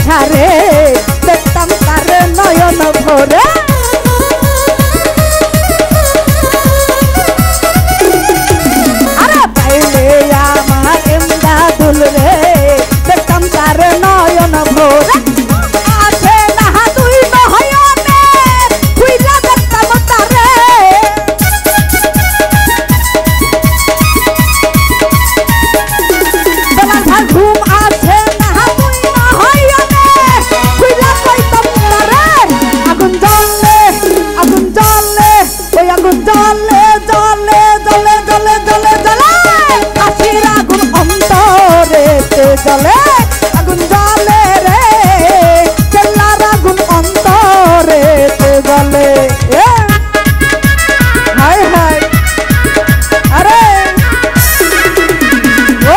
ছাড়ে দেখতাম তার নয়ন ভরে আরে পাইলে আমার এমদাদুল রে দেখতাম তার নয়ন ভরে আছে না তুই নয়নে খুইলা দেখতাম তারে বেলার ভার ঘুম আছে না তুই নয়নে খুইলা কইতাম তারে আগুন জ্বলে ওই আগুন জ্বলে জ্বলে জ্বলে জ্বলে জ্বলে জ্বলে আশির আগুন অন্তরেতে জ্বলে আগুন জ্বলে রে কেল্লার আগুন অন্তরেতে জ্বলে হায় হায় আরে ও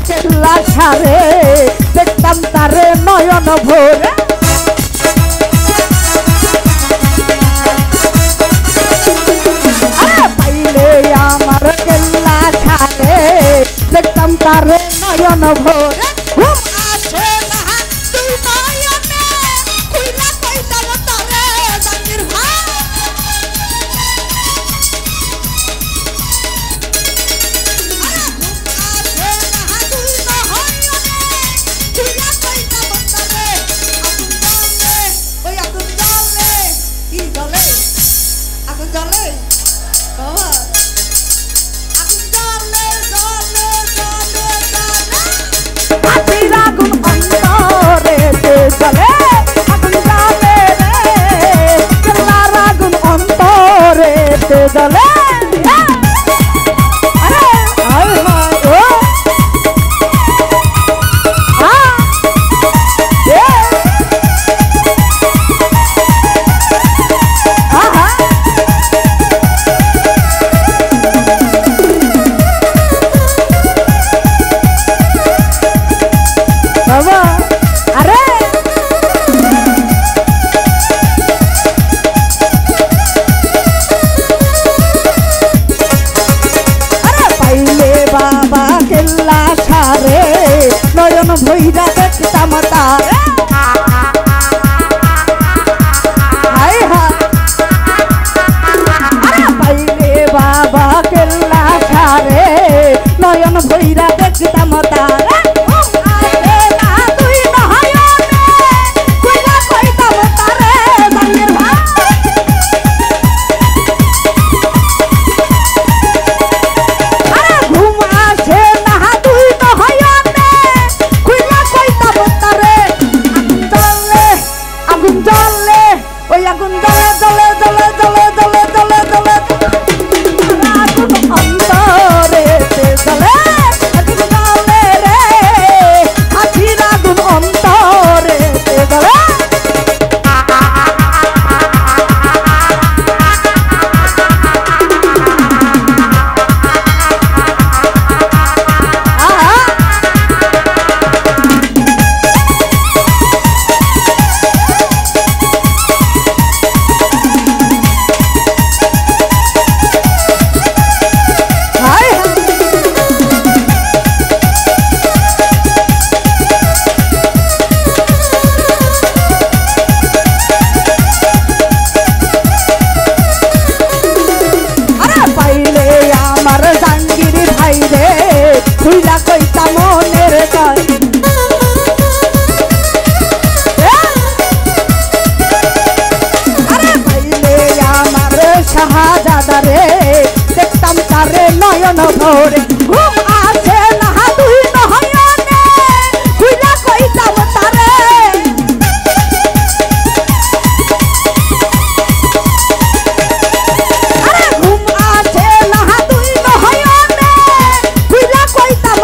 চেল্লা ছাড়ে দেখতাম তারে নয়ন ভরে পাইলে আমার চেল্লা ছাড়ে দেখতাম তারে নয়ন ভরে ঘুম আসে না তুই নয়নে খুইলা কইতাম তারে জাঙ্গির ভাই জ্বলে বাবা আরে বাবা কেল্লা ছাড়ে নয়ন ভৈরা দেখতাম তারে হায় হায় আরে পাইলে বাবা কেল্লা ছাড়ে নয়ন ভৈরা দেখতাম তারে শাহজাদারে দেখতাম তারে নয়ন ভরে ঘুম আছে না তুই নয়নে খুইলা কইতাম তারে আরে ঘুম আছে না তুই নয়নে খুইলা কইতাম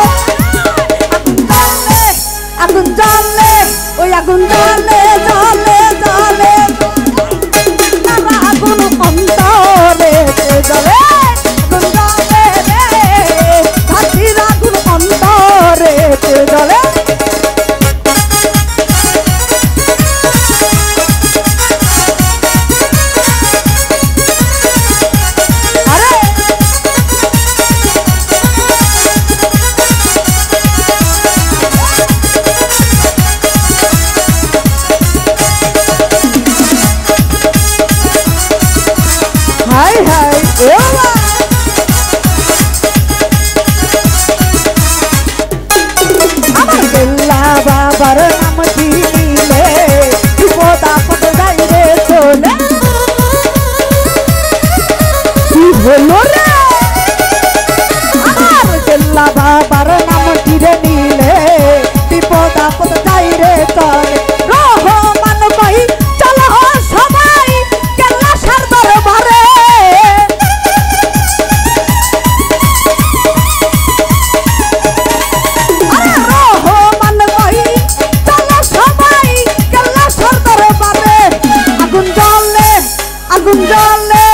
আগুন জ্বলে,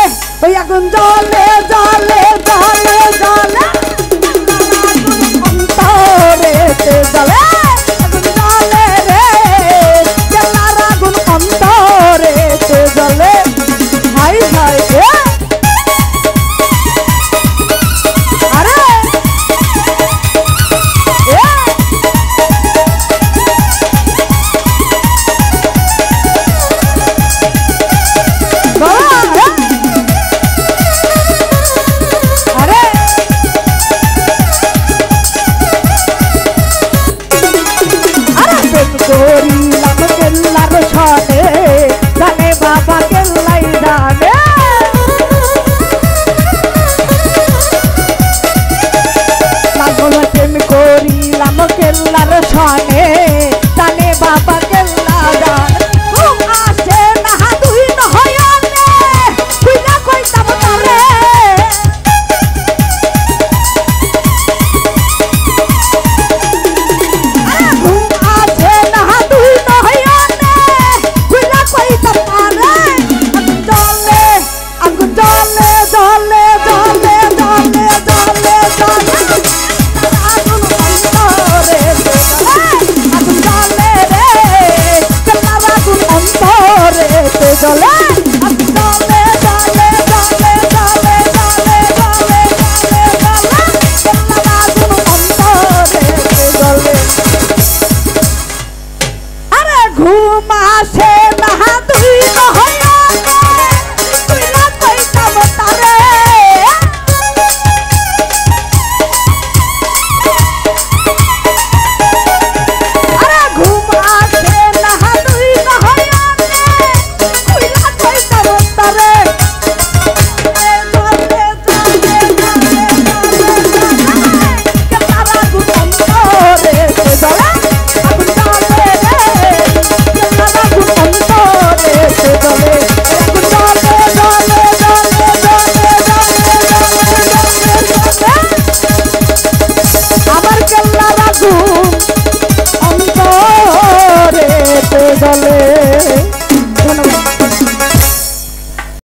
ওই আগুন জ্বলে জ্বলে জ্বলে জ্বলে